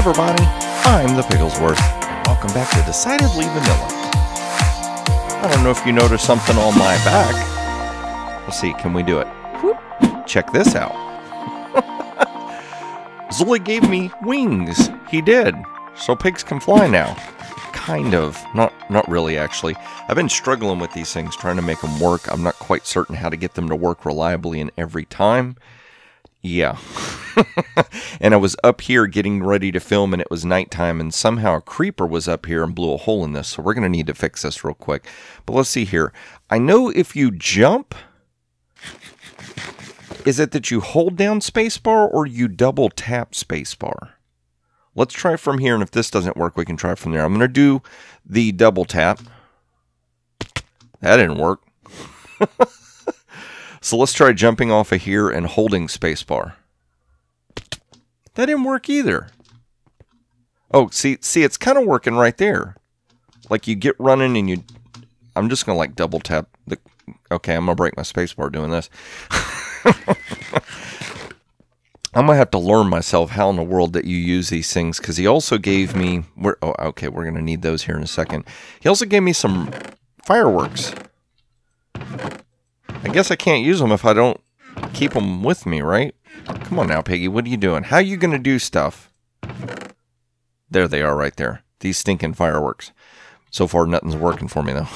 everybody, I'm the Pigglesworth. Welcome back to Decidedly Vanilla. I don't know if you noticed something on my back. Let's see, can we do it? Whoop. Check this out. Zoe gave me wings. He did. So pigs can fly now. Kind of. Not really, actually. I've been struggling with these things, trying to make them work. I'm not quite certain how to get them to work reliably and every time. Yeah. And I was up here getting ready to film, and it was nighttime, and somehow a creeper was up here and blew a hole in this, so we're going to need to fix this real quick. But let's see here. I know if you jump, is it that you hold down spacebar or you double tap spacebar? Let's try from here, and if this doesn't work, we can try from there. I'm going to do the double tap. That didn't work. So let's try jumping off of here and holding spacebar. That didn't work either. Oh, see, it's kind of working right there. Like you get running and you... I'm just going to like double tap the... Okay, I'm going to break my spacebar doing this. I'm going to have to learn myself how in the world that you use these things, because he also gave me... Oh, okay, we're going to need those here in a second. He also gave me some fireworks. I guess I can't use them if I don't keep them with me, right? Come on now, Piggy. What are you doing? How are you going to do stuff? There they are right there. These stinking fireworks. So far, nothing's working for me, though.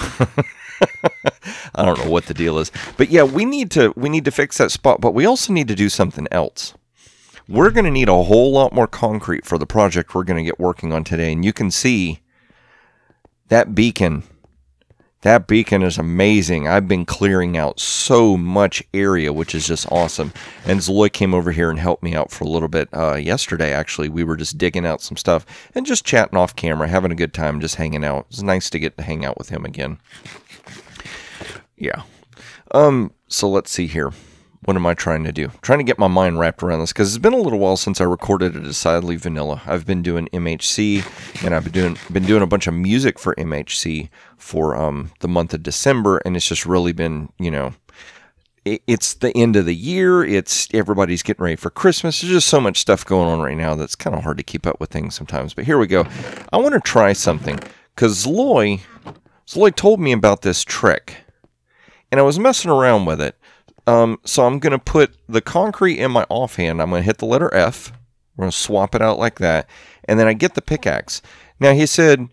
I don't know what the deal is. But yeah, we need to fix that spot, but we also need to do something else. We're going to need a whole lot more concrete for the project we're going to get working on today. And you can see that beacon. That beacon is amazing. I've been clearing out so much area, which is just awesome. And Zoe came over here and helped me out for a little bit yesterday, actually. We were just digging out some stuff and just chatting off camera, having a good time, just hanging out. It's nice to get to hang out with him again. Yeah. So let's see here. What am I trying to do? Trying to get my mind wrapped around this, because it's been a little while since I recorded a Decidedly Vanilla. I've been doing MHC, and I've been doing a bunch of music for MHC for the month of December, and it's just really been, you know, it's the end of the year. It's everybody's getting ready for Christmas. There's just so much stuff going on right now that's kind of hard to keep up with things sometimes. But here we go. I want to try something, because Zoe told me about this trick, and I was messing around with it. So I'm going to put the concrete in my offhand. I'm going to hit the letter F. We're going to swap it out like that. And then I get the pickaxe. Now, he said,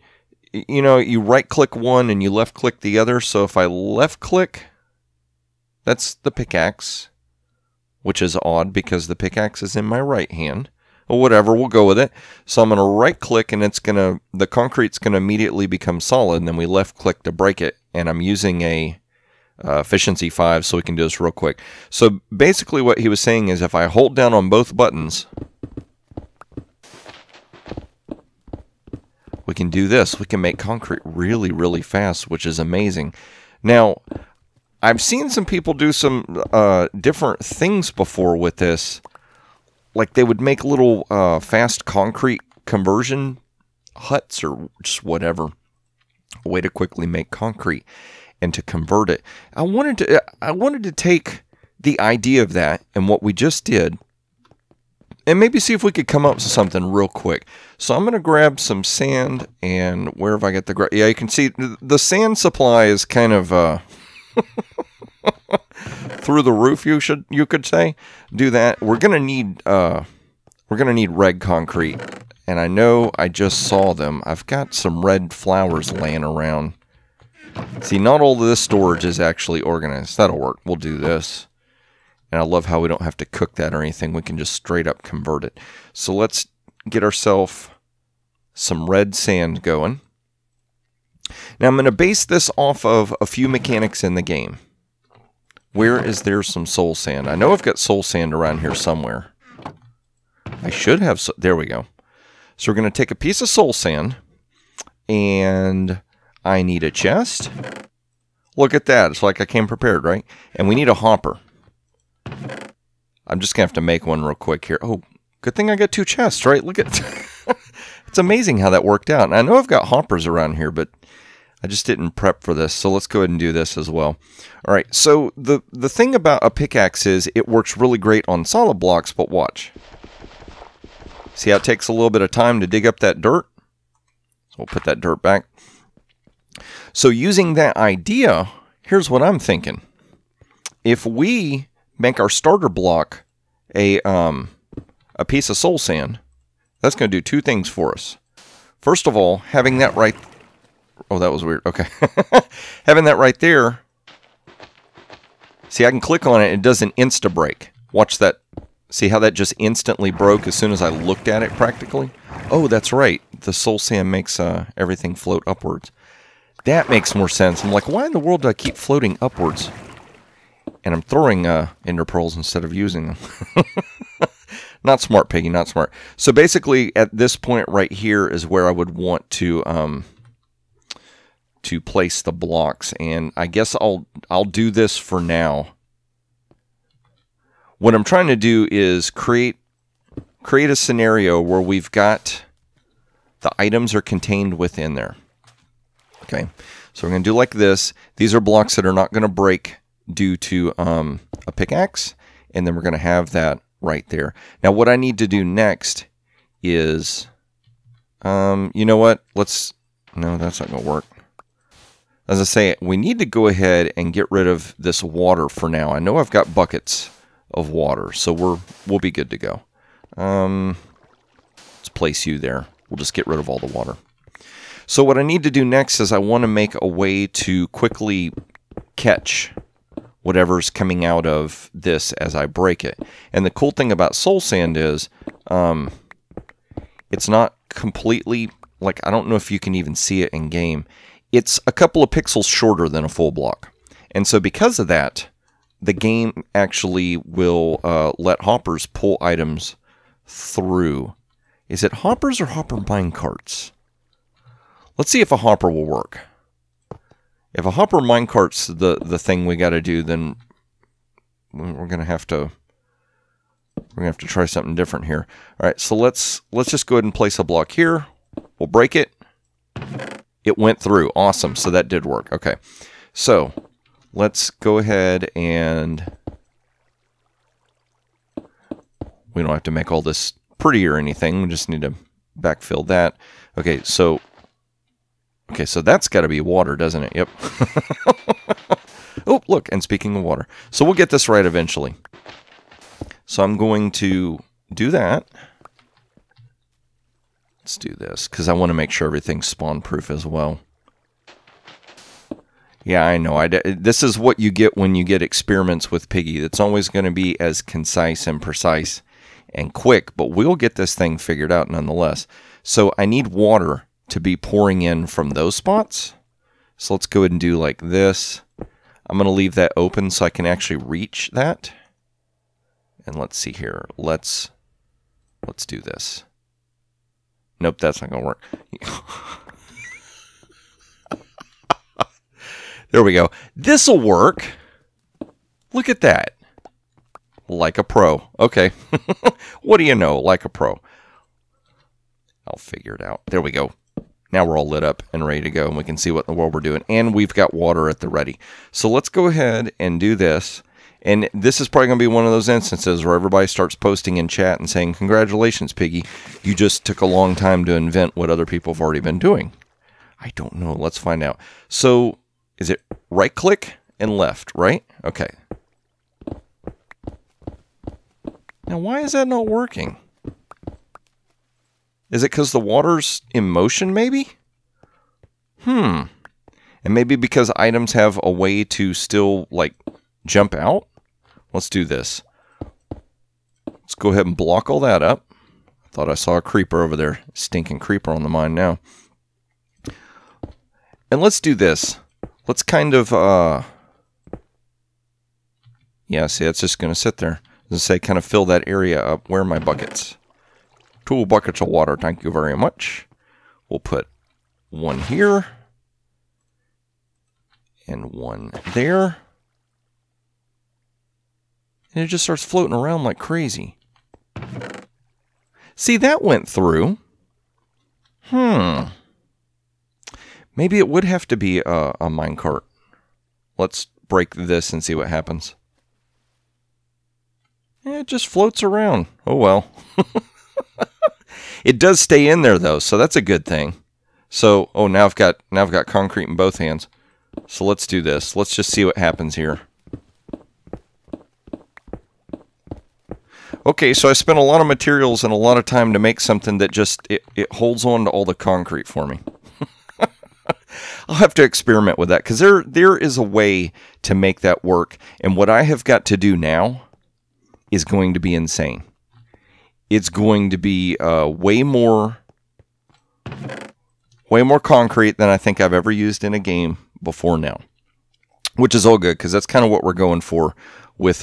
you know, you right-click one and you left-click the other. So if I left-click, that's the pickaxe, which is odd because the pickaxe is in my right hand. Or whatever, we'll go with it. So I'm going to right-click, and the concrete's going to immediately become solid. And then we left-click to break it. And I'm using a... efficiency 5, so we can do this real quick. So basically what he was saying is if I hold down on both buttons, we can do this. We can make concrete really, really fast, which is amazing. Now, I've seen some people do some different things before with this. Like they would make little fast concrete conversion huts or just whatever. A way to quickly make concrete and to convert it. I wanted to take the idea of that and what we just did and maybe see if we could come up with something real quick. So I'm going to grab some sand, and where have I got the... Yeah, you can see the sand supply is kind of through the roof, you could say. Do that. We're going to need red concrete, and I know I just saw them. I've got some red flowers laying around. See, not all of this storage is actually organized. That'll work. We'll do this. And I love how we don't have to cook that or anything. We can just straight up convert it. So let's get ourselves some red sand going. Now I'm going to base this off of a few mechanics in the game. Where is there some soul sand? I know I've got soul sand around here somewhere. I should have... There we go. So we're going to take a piece of soul sand, and... I need a chest. Look at that. It's like I came prepared, right? And we need a hopper. I'm just going to have to make one real quick here. Oh, good thing I got 2 chests, right? Look at... It's amazing how that worked out. And I know I've got hoppers around here, but I just didn't prep for this. So let's go ahead and do this as well. All right. So the thing about a pickaxe is it works really great on solid blocks, but watch. See how it takes a little bit of time to dig up that dirt? So we'll put that dirt back. So using that idea, here's what I'm thinking. If we make our starter block a piece of soul sand, that's going to do two things for us. First of all, having that right... Oh, that was weird. Okay. Having that right there... See, I can click on it. It does an insta-break. Watch that. See how that just instantly broke as soon as I looked at it practically? Oh, that's right. The soul sand makes everything float upwards. That makes more sense. I'm like, why in the world do I keep floating upwards? And I'm throwing ender pearls instead of using them. Not smart, Piggy, not smart. So basically, at this point right here is where I would want to place the blocks. And I guess I'll do this for now. What I'm trying to do is create a scenario where we've got the items are contained within there. Okay, so we're going to do like this. These are blocks that are not going to break due to a pickaxe, and then we're going to have that right there. Now what I need to do next is, you know what? No, that's not going to work. As I say, we need to go ahead and get rid of this water for now. I know I've got buckets of water, so we'll be good to go. Let's place you there. We'll just get rid of all the water. So what I need to do next is I want to make a way to quickly catch whatever's coming out of this as I break it. And the cool thing about soul sand is it's not completely, like, I don't know if you can even see it in game. It's a couple of pixels shorter than a full block. And so because of that, the game actually will let hoppers pull items through. Is it hoppers or hopper mine carts? Let's see if a hopper will work. If a hopper mine cart's the thing we got to do, then we're gonna have to try something different here. All right, so let's just go ahead and place a block here. We'll break it. It went through. Awesome. So that did work. Okay. So let's go ahead and we don't have to make all this pretty or anything. We just need to backfill that. Okay, so that's got to be water, doesn't it? Yep. Oh, look, and speaking of water. So we'll get this right eventually. So I'm going to do that. Let's do this, because I want to make sure everything's spawn-proof as well. Yeah, I know. This is what you get when you get experiments with Piggy. It's always going to be as concise and precise and quick, but we'll get this thing figured out nonetheless. So I need water to be pouring in from those spots. So let's go ahead and do like this. I'm going to leave that open so I can actually reach that. And let's see here. Let's do this. Nope, that's not going to work. There we go. This'll work. Look at that. Like a pro. Okay. What do you know? Like a pro. I'll figure it out. There we go. Now we're all lit up and ready to go, and we can see what in the world we're doing. And we've got water at the ready. So let's go ahead and do this. And this is probably going to be one of those instances where everybody starts posting in chat and saying, "Congratulations, Piggy. You just took a long time to invent what other people have already been doing." I don't know. Let's find out. So is it right click and left, right? Okay. Now, why is that not working? Is it because the water's in motion, maybe? And maybe because items have a way to still, like, jump out? Let's do this. Let's go ahead and block all that up. I thought I saw a creeper over there. Stinking creeper on the mine now. And let's do this. Let's kind of, yeah, see, it's just going to sit there. As I say, kind of fill that area up. Where are my buckets? 2 buckets of water, thank you very much. We'll put one here. And one there. And it just starts floating around like crazy. See, that went through. Maybe it would have to be a minecart. Let's break this and see what happens. It just floats around. Oh well. It does stay in there though, so that's a good thing. So, oh, now I've got concrete in both hands. So let's do this. Let's just see what happens here. Okay, so I spent a lot of materials and a lot of time to make something that just, it holds on to all the concrete for me. I'll have to experiment with that, because there is a way to make that work. And what I have got to do now is going to be insane. It's going to be way more concrete than I think I've ever used in a game before now. Which is all good, because that's kind of what we're going for with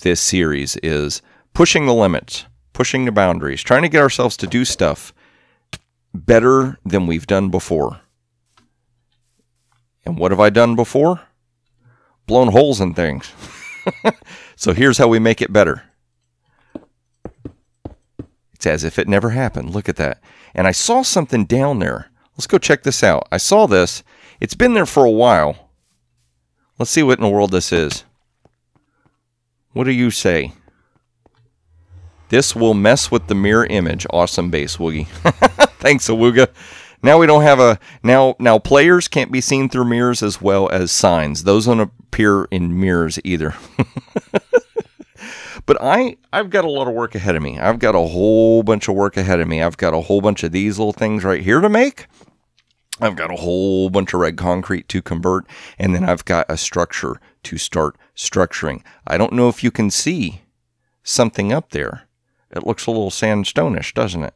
this series, is pushing the limits, pushing the boundaries, trying to get ourselves to do stuff better than we've done before. And what have I done before? Blown holes in things. So here's how we make it better. It's as if it never happened. Look at that. And I saw something down there. Let's go check this out. I saw this. It's been there for a while. Let's see what in the world this is. What do you say? This will mess with the mirror image. Awesome base, Woogie. Thanks, Awooga. Now we don't have a... Now players can't be seen through mirrors as well as signs. Those don't appear in mirrors either. But I've got a lot of work ahead of me. I've got a whole bunch of work ahead of me. I've got a whole bunch of these little things right here to make. I've got a whole bunch of red concrete to convert. And then I've got a structure to start structuring. I don't know if you can see something up there. It looks a little sandstone-ish, doesn't it?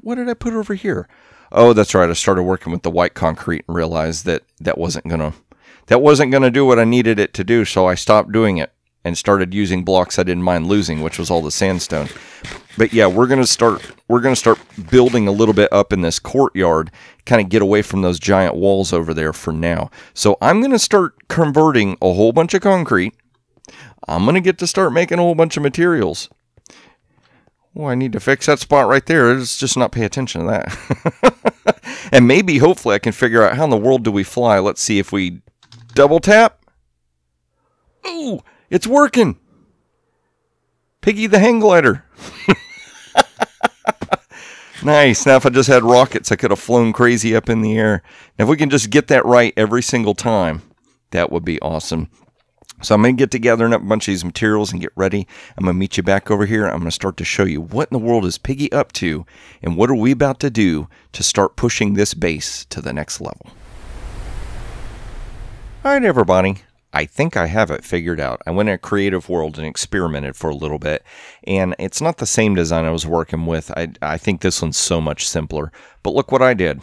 What did I put over here? Oh, that's right. I started working with the white concrete and realized that wasn't gonna do what I needed it to do, so I stopped doing it and started using blocks I didn't mind losing, which was all the sandstone. But yeah, we're gonna start building a little bit up in this courtyard, kind of get away from those giant walls over there for now. So I'm gonna start converting a whole bunch of concrete. I'm gonna get to start making a whole bunch of materials. Well, I need to fix that spot right there. Let's just not pay attention to that. And maybe, hopefully, I can figure out how in the world do we fly. Let's see if we double tap. Ooh, it's working. Piggy the hang glider. Nice. Now, if I just had rockets, I could have flown crazy up in the air. Now, if we can just get that right every single time, that would be awesome. So I'm going to get together a bunch of these materials and get ready. I'm going to meet you back over here. I'm going to start to show you what in the world is Piggy up to and what are we about to do to start pushing this base to the next level. All right, everybody. I think I have it figured out. I went in a creative world and experimented for a little bit, and it's not the same design I was working with. I think this one's so much simpler. But look what I did.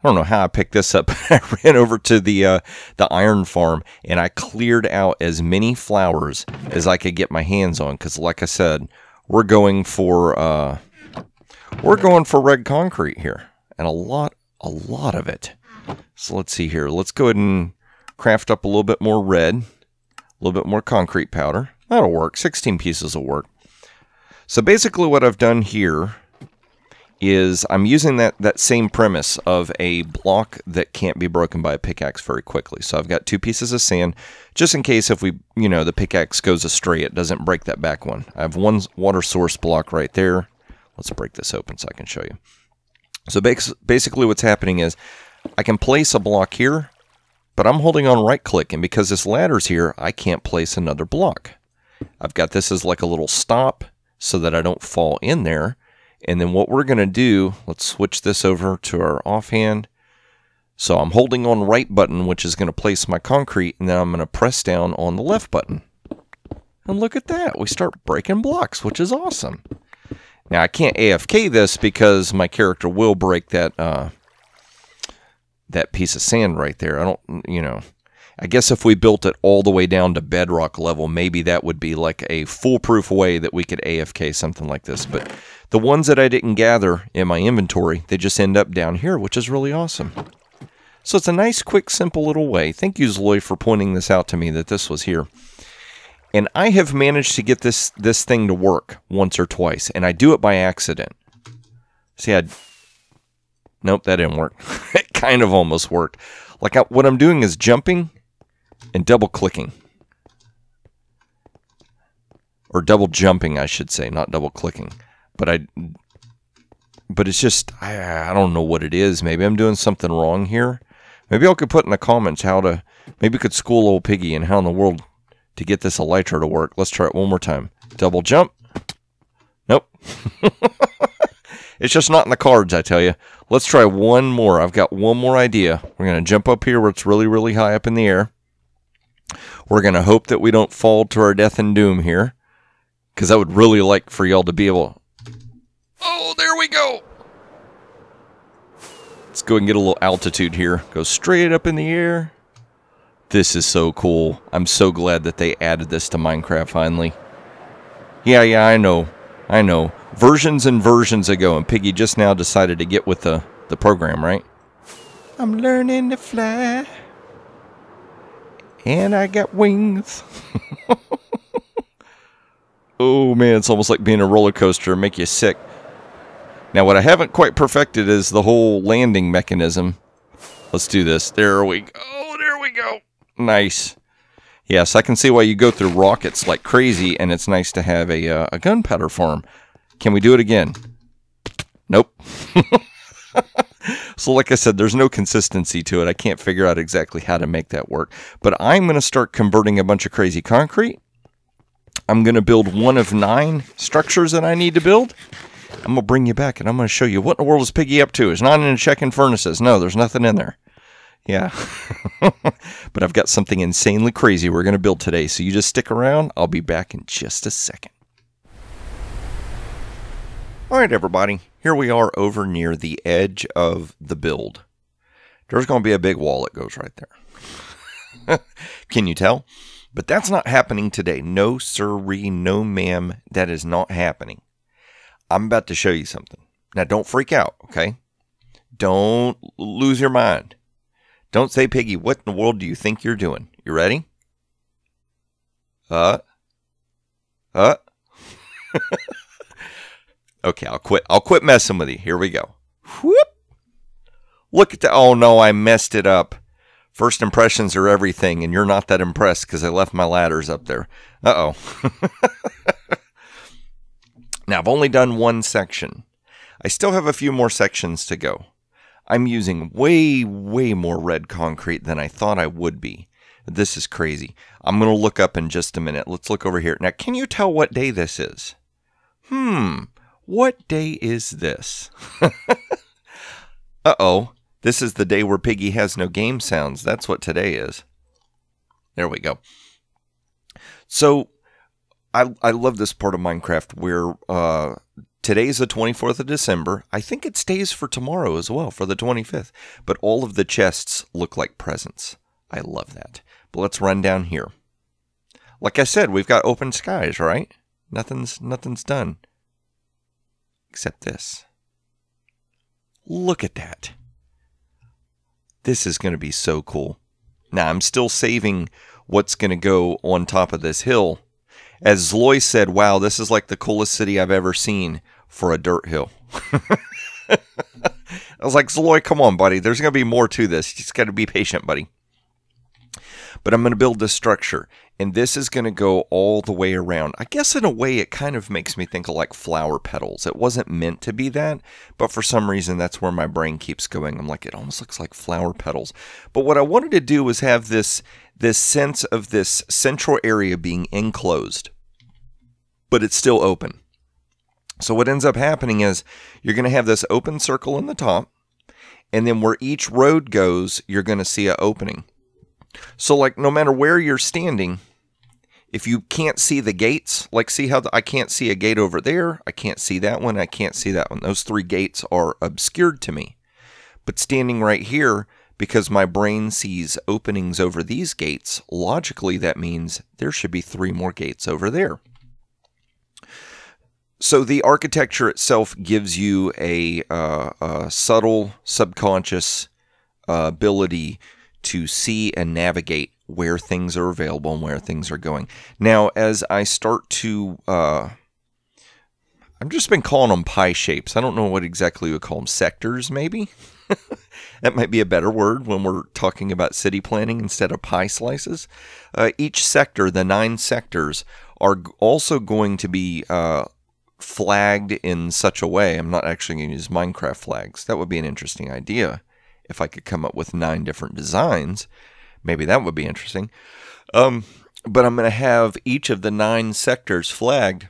I don't know how I picked this up. I ran over to the iron farm and I cleared out as many flowers as I could get my hands on. Because, like I said, we're going for red concrete here, and a lot of it. So let's see here. Let's go ahead and craft up a little bit more red, a little bit more concrete powder. That'll work. 16 pieces will work. So basically, what I've done here is I'm using that same premise of a block that can't be broken by a pickaxe very quickly. So I've got 2 pieces of sand, just in case if the pickaxe goes astray, it doesn't break that back one. I have one water source block right there. Let's break this open so I can show you. So basically what's happening is I can place a block here, but I'm holding on right click, and because this ladder's here, I can't place another block. I've got this as like a little stop so that I don't fall in there. And then what we're going to do, let's switch this over to our offhand. So I'm holding on right button, which is going to place my concrete, and then I'm going to press down on the left button. And look at that. We start breaking blocks, which is awesome. Now, I can't AFK this because my character will break that that piece of sand right there. I guess if we built it all the way down to bedrock level, maybe that would be like a foolproof way that we could AFK something like this. But the ones that I didn't gather in my inventory, they just end up down here, which is really awesome. So it's a nice, quick, simple little way. Thank you, Zloy, for pointing this out to me that this was here. And I have managed to get this thing to work once or twice, and I do it by accident. See, nope, that didn't work. It kind of almost worked. Like what I'm doing is jumping and double clicking. Or double jumping, I should say, not double clicking. but it's just, I don't know what it is. Maybe I'm doing something wrong here. Maybe I could put in the comments maybe we could school old Piggy and how in the world to get this elytra to work. Let's try it one more time. Double jump. Nope. It's just not in the cards, I tell you. Let's try one more. I've got one more idea. We're going to jump up here where it's really, really high up in the air. We're going to hope that we don't fall to our death and doom here, because I would really like for y'all to be able... Oh, there we go. Let's go and get a little altitude here. Go straight up in the air. This is so cool. I'm so glad that they added this to Minecraft finally. Yeah, I know. Versions and versions ago, and Piggy just now decided to get with the program, right? I'm learning to fly. And I got wings. Oh, man, it's almost like being a roller coaster and make you sick. Now, what I haven't quite perfected is the whole landing mechanism. Let's do this. There we go. Oh, there we go. Nice. Yes, I can see why you go through rockets like crazy, and it's nice to have a gunpowder farm. Can we do it again? Nope. So like I said, there's no consistency to it. I can't figure out exactly how to make that work. But I'm going to start converting a bunch of crazy concrete. I'm going to build one of 9 structures that I need to build. I'm going to bring you back, and I'm going to show you what in the world is Piggy up to. It's not in checking furnaces. No, there's nothing in there. Yeah. But I've got something insanely crazy we're going to build today. So you just stick around. I'll be back in just a second. All right, everybody. Here we are over near the edge of the build. There's going to be a big wall that goes right there. Can you tell? But that's not happening today. No, sirree, no, ma'am. That is not happening. I'm about to show you something. Now, don't freak out, okay? Don't lose your mind. Don't say, Piggy, what in the world do you think you're doing? You ready? Okay, I'll quit messing with you. Here we go. Whoop. Look at that. Oh, no, I messed it up. First impressions are everything, and you're not that impressed because I left my ladders up there. Uh-oh. Now, I've only done one section. I still have a few more sections to go. I'm using way, way more red concrete than I thought I would be. This is crazy. I'm going to look up in just a minute. Let's look over here. Now, can you tell what day this is? What day is this? Uh-oh. This is the day where Piggy has no game sounds. That's what today is. There we go. So, I love this part of Minecraft where today's the 24th of December. I think it stays for tomorrow as well, for the 25th. But all of the chests look like presents. I love that. But let's run down here. Like I said, we've got open skies, right? Nothing's done. Except this. Look at that. This is going to be so cool. Now, I'm still saving what's going to go on top of this hill. As Zloy said, wow, this is like the coolest city I've ever seen for a dirt hill. I was like, Zloy, come on, buddy. There's going to be more to this. You just got to be patient, buddy. But I'm going to build this structure, and this is going to go all the way around. I guess in a way it kind of makes me think of like flower petals. It wasn't meant to be that, but for some reason that's where my brain keeps going. I'm like, it almost looks like flower petals. But what I wanted to do was have this sense of this central area being enclosed, but it's still open. So what ends up happening is you're going to have this open circle in the top, and then where each road goes, you're going to see an opening. So, like, no matter where you're standing, if you can't see the gates, like, see how I can't see a gate over there, I can't see that one, I can't see that one. Those 3 gates are obscured to me. But standing right here, because my brain sees openings over these gates, logically that means there should be 3 more gates over there. So the architecture itself gives you a subtle, subconscious ability to see and navigate where things are available and where things are going. Now, as I start to, I've just been calling them pie shapes. I don't know what exactly we would call them. Sectors, maybe? That might be a better word when we're talking about city planning instead of pie slices. Each sector, the 9 sectors, are also going to be flagged in such a way. I'm not actually going to use Minecraft flags. That would be an interesting idea. If I could come up with 9 different designs, maybe that would be interesting. But I'm going to have each of the 9 sectors flagged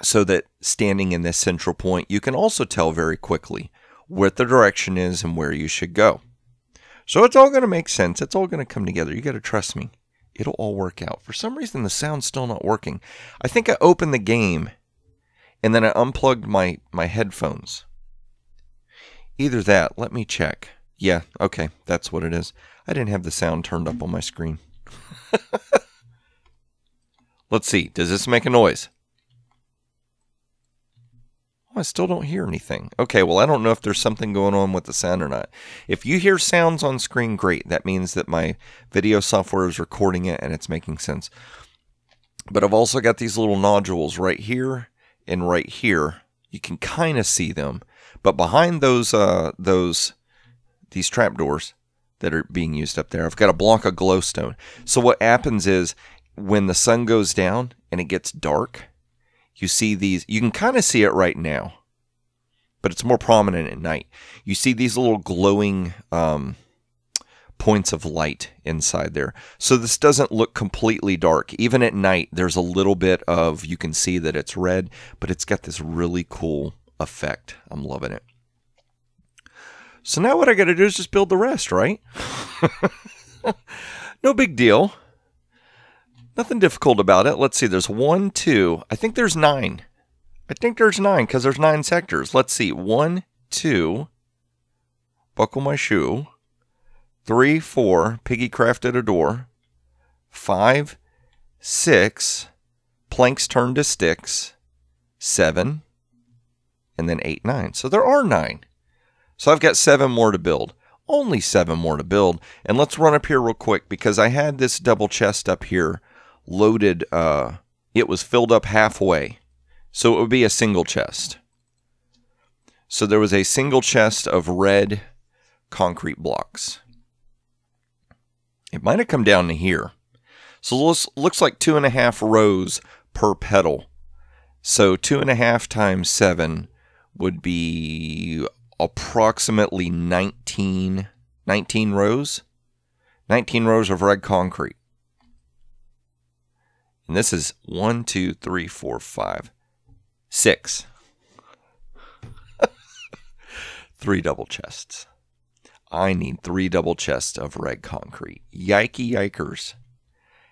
so that standing in this central point, you can also tell very quickly what the direction is and where you should go. So it's all going to make sense. It's all going to come together. You got to trust me. It'll all work out. For some reason, the sound's still not working. I think I opened the game and then I unplugged my headphones. Either that. Let me check. Yeah, okay. That's what it is. I didn't have the sound turned up on my screen. Let's see. Does this make a noise? Oh, I still don't hear anything. Okay, well, I don't know if there's something going on with the sound or not. If you hear sounds on screen, great. That means that my video software is recording it and it's making sense. But I've also got these little nodules right here and right here. You can kind of see them. But behind these trapdoors that are being used up there, I've got a block of glowstone. So what happens is when the sun goes down and it gets dark, you see these, you can kind of see it right now, but it's more prominent at night. You see these little glowing points of light inside there. So this doesn't look completely dark. Even at night, there's a little bit of, you can see that it's red, but it's got this really cool effect. I'm loving it. So now what I got to do is just build the rest, right? No big deal. Nothing difficult about it. Let's see. There's 1, 2. I think there's 9. I think there's 9 because there's 9 sectors. Let's see. 1, 2. Buckle my shoe. 3, 4. Piggy crafted a door. 5, 6. Planks turned to sticks. 7. And then 8, 9. So there are 9. So I've got 7 more to build. Only 7 more to build. And let's run up here real quick because I had this double chest up here loaded. It was filled up halfway. So it would be a single chest. So there was a single chest of red concrete blocks. It might have come down to here. So this looks like 2.5 rows per petal. So 2.5 times 7 would be approximately 19 rows. 19 rows of red concrete. And this is 1, 2, 3, 4, 5, 6. 3 double chests. I need 3 double chests of red concrete. Yikey yikers.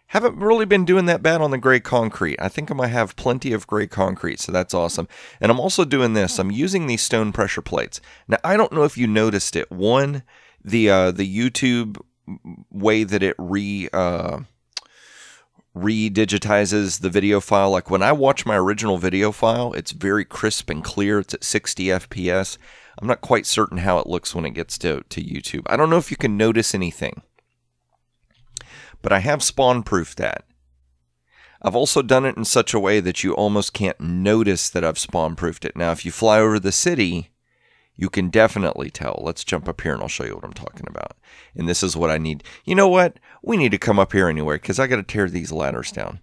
Haven't really been doing that bad on the gray concrete. I think I might have plenty of gray concrete, so that's awesome. And I'm also doing this. I'm using these stone pressure plates. Now, I don't know if you noticed it. One, the YouTube way that it redigitizes the video file. Like when I watch my original video file, it's very crisp and clear. It's at 60 FPS. I'm not quite certain how it looks when it gets to YouTube. I don't know if you can notice anything. But I have spawn-proofed that. I've also done it in such a way that you almost can't notice that I've spawn-proofed it. Now, if you fly over the city, you can definitely tell. Let's jump up here and I'll show you what I'm talking about. And this is what I need. You know what? We need to come up here anyway because I got to tear these ladders down.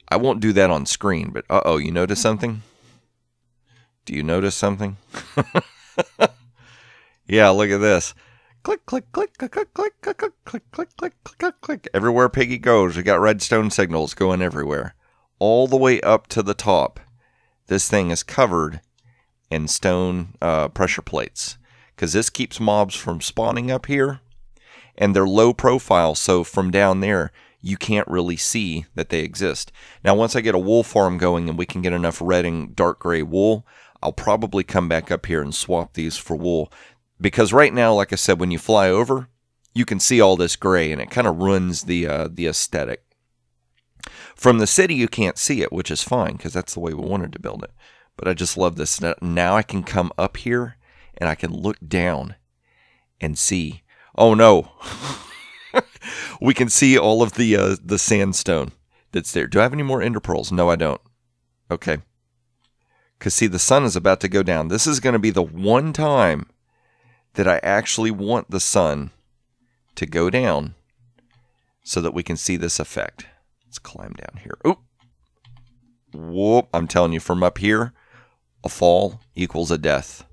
I won't do that on screen, but uh-oh, you notice something? Do you notice something? Yeah, look at this. Click, click, click, click, click, click, click, click, click, click, click, click, click. Everywhere Piggy goes, we got redstone signals going everywhere. All the way up to the top. This thing is covered in stone pressure plates. Because this keeps mobs from spawning up here. And they're low profile, so from down there, you can't really see that they exist. Now, once I get a wool farm going and we can get enough red and dark gray wool, I'll probably come back up here and swap these for wool. Because right now, like I said, when you fly over, you can see all this gray, and it kind of ruins the aesthetic. From the city, you can't see it, which is fine, because that's the way we wanted to build it. But I just love this. Now I can come up here, and I can look down and see. Oh, no. We can see all of the sandstone that's there. Do I have any more ender pearls? No, I don't. Okay. Because, see, the sun is about to go down. This is going to be the one time that I actually want the sun to go down so that we can see this effect. Let's climb down here. Oop! whoop, I'm telling you, from up here, a fall equals a death.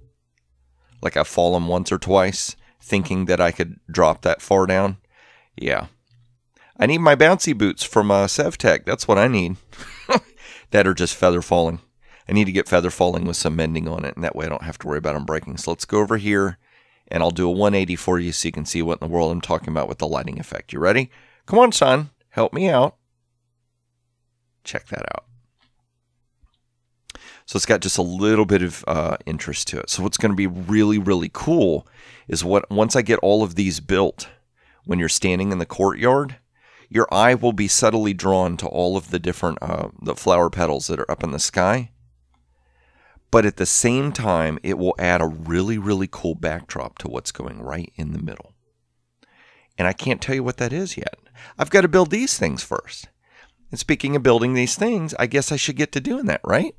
Like I've fallen once or twice thinking that I could drop that far down. Yeah. I need my bouncy boots from Sevtech. That's what I need. That are just feather falling. I need to get feather falling with some mending on it, and that way I don't have to worry about them breaking. So let's go over here, and I'll do a 180 for you so you can see what in the world I'm talking about with the lighting effect. You ready? Come on, son. Help me out. Check that out. So it's got just a little bit of interest to it. So what's going to be really, really cool is once I get all of these built, when you're standing in the courtyard, your eye will be subtly drawn to all of the different the flower petals that are up in the sky. But at the same time, it will add a really, really cool backdrop to what's going right in the middle. And I can't tell you what that is yet. I've got to build these things first. And speaking of building these things, I guess I should get to doing that, right?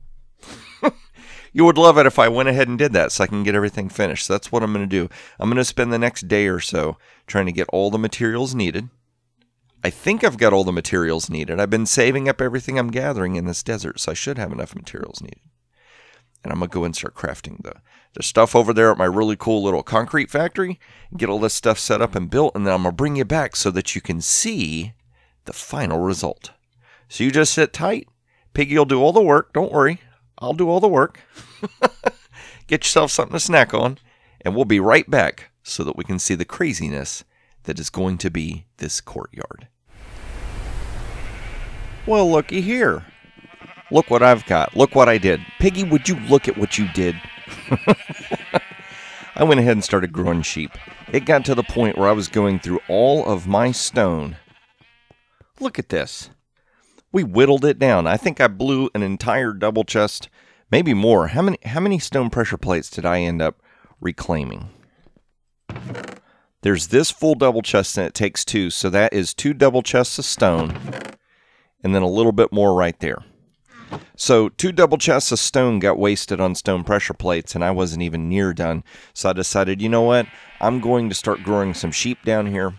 You would love it if I went ahead and did that so I can get everything finished. So that's what I'm going to do. I'm going to spend the next day or so trying to get all the materials needed. I think I've got all the materials needed. I've been saving up everything I'm gathering in this desert, so I should have enough materials needed. And I'm going to go and start crafting the stuff over there at my really cool little concrete factory, and get all this stuff set up and built, and then I'm going to bring you back so that you can see the final result. So you just sit tight. Piggy will do all the work. Don't worry. I'll do all the work. Get yourself something to snack on, and we'll be right back so that we can see the craziness that is going to be this courtyard. Well, looky here. Look what I've got. Look what I did. Piggy, would you look at what you did? I went ahead and started growing sheep. It got to the point where I was going through all of my stone. Look at this. We whittled it down. I think I blew an entire double chest, maybe more. How many stone pressure plates did I end up reclaiming? There's this full double chest, and it takes 2, so that is 2 double chests of stone, and then a little bit more right there. So 2 double chests of stone got wasted on stone pressure plates, and I wasn't even near done. So I decided, you know what? I'm going to start growing some sheep down here,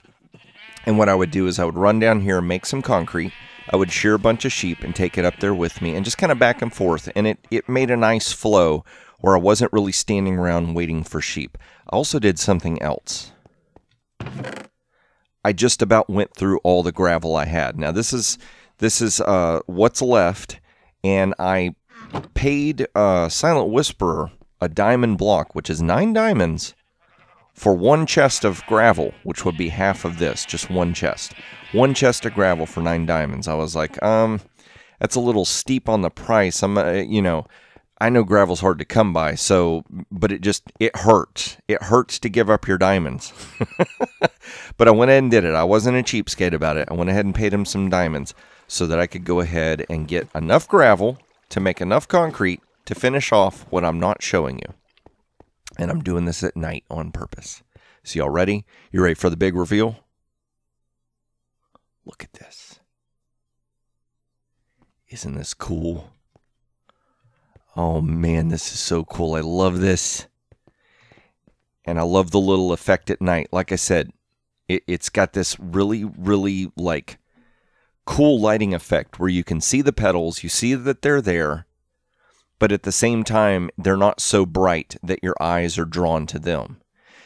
and what I would do is I would run down here and make some concrete. I would shear a bunch of sheep and take it up there with me and just kind of back and forth. And it made a nice flow where I wasn't really standing around waiting for sheep. I also did something else. I just about went through all the gravel I had. Now this is what's left, and I paid Silent Whisperer a diamond block, which is 9 diamonds, for 1 chest of gravel, which would be half of this, just 1 chest. 1 chest of gravel for 9 diamonds. I was like, that's a little steep on the price. I know gravel's hard to come by, but it hurts. It hurts to give up your diamonds. But I went ahead and did it. I wasn't a cheapskate about it. I went ahead and paid him some diamonds so that I could go ahead and get enough gravel to make enough concrete to finish off what I'm not showing you. And I'm doing this at night on purpose. So y'all ready? You ready for the big reveal? Look at this. Isn't this cool? Oh man, this is so cool. I love this. And I love the little effect at night. Like I said, it's got this really, really like cool lighting effect where you can see the petals, you see that they're there, but at the same time, they're not so bright that your eyes are drawn to them.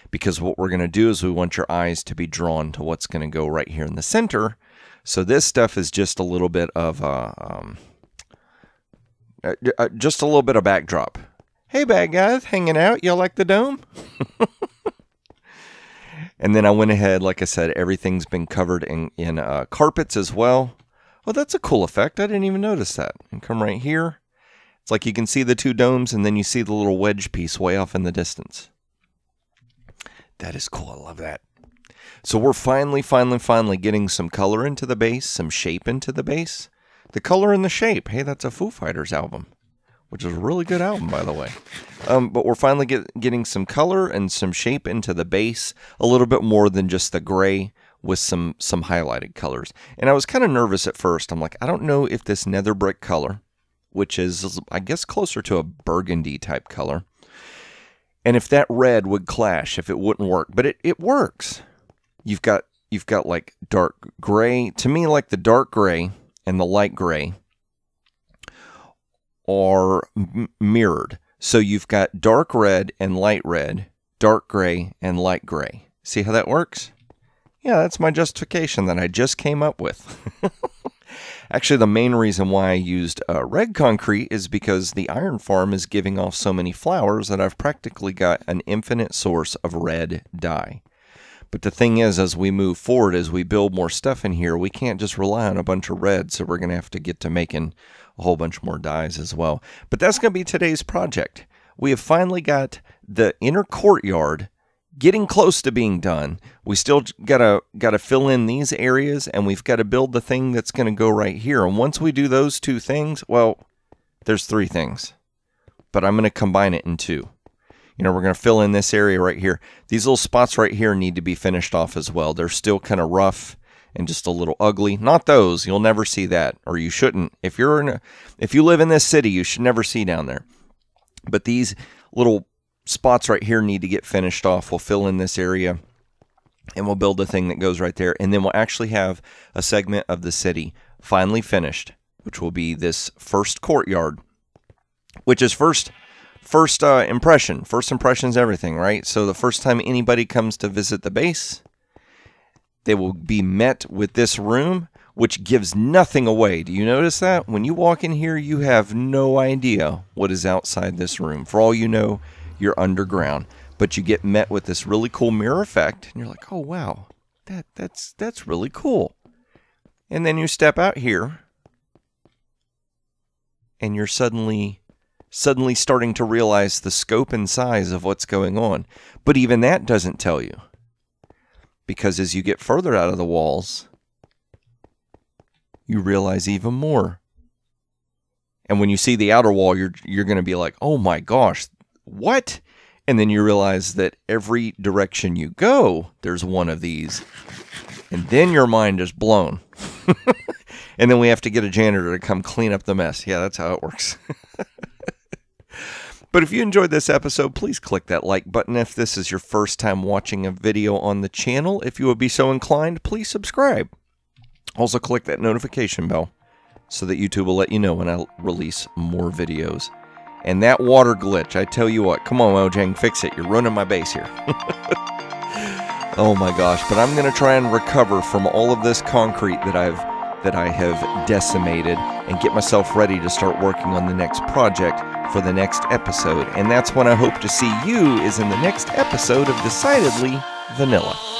Because what we're going to do is we want your eyes to be drawn to what's going to go right here in the center. So this stuff is just a little bit of just a little bit of backdrop. Hey, bad guys, hanging out? Y'all like the dome? And then I went ahead, like I said, everything's been covered in carpets as well. Oh, that's a cool effect. I didn't even notice that. And come right here. It's like you can see the 2 domes, and then you see the little wedge piece way off in the distance. That is cool. I love that. So we're finally getting some color into the base, some shape into the base. The color and the shape. Hey, that's a Foo Fighters album, which is a really good album, by the way. But we're finally getting some color and some shape into the base, a little bit more than just the gray with some highlighted colors. And I was kind of nervous at first. I'm like, I don't know if this nether brick color, which is, I guess, closer to a burgundy type color, and if that red would clash, if it wouldn't work. But it works. You've got like dark gray. To me, like the dark gray and the light gray are mirrored. So you've got dark red and light red, dark gray and light gray. See how that works? Yeah, that's my justification that I just came up with. Actually, the main reason why I used red concrete is because the iron farm is giving off so many flowers that I've practically got an infinite source of red dye. But the thing is, as we move forward, as we build more stuff in here, we can't just rely on a bunch of red, so we're going to have to get to making a whole bunch more dyes as well. But that's going to be today's project. We have finally got the inner courtyard getting close to being done. We still gotta fill in these areas, and we've got to build the thing that's going to go right here. And once we do those two things, well, there's three things, but I'm going to combine it in two. You know, we're going to fill in this area right here. These little spots right here need to be finished off as well. They're still kind of rough and just a little ugly. Not those. You'll never see that, or you shouldn't. If you live in this city, you should never see down there. But these little spots right here need to get finished off. We'll fill in this area, and we'll build the thing that goes right there. And then we'll actually have a segment of the city finally finished, which will be this first courtyard, which is first impression. First impression's everything, right? So the first time anybody comes to visit the base, they will be met with this room, which gives nothing away. Do you notice that? When you walk in here, you have no idea what is outside this room. For all you know, you're underground. But you get met with this really cool mirror effect, and you're like, oh, wow, that's really cool. And then you step out here, and you're suddenly starting to realize the scope and size of what's going on. But even that doesn't tell you. Because as you get further out of the walls, you realize even more. And when you see the outer wall, you're going to be like, oh my gosh, what? And then you realize that every direction you go, there's one of these. And then your mind is blown. And then we have to get a janitor to come clean up the mess. Yeah, that's how it works. But if you enjoyed this episode, please click that like button. If this is your first time watching a video on the channel, if you would be so inclined, please subscribe. Also click that notification bell so that YouTube will let you know when I release more videos. And that water glitch, I tell you what, come on Mojang, fix it. You're ruining my base here. Oh my gosh, but I'm going to try and recover from all of this concrete that I have decimated and get myself ready to start working on the next project for the next episode. And that's when I hope to see you is in the next episode of Decidedly Vanilla.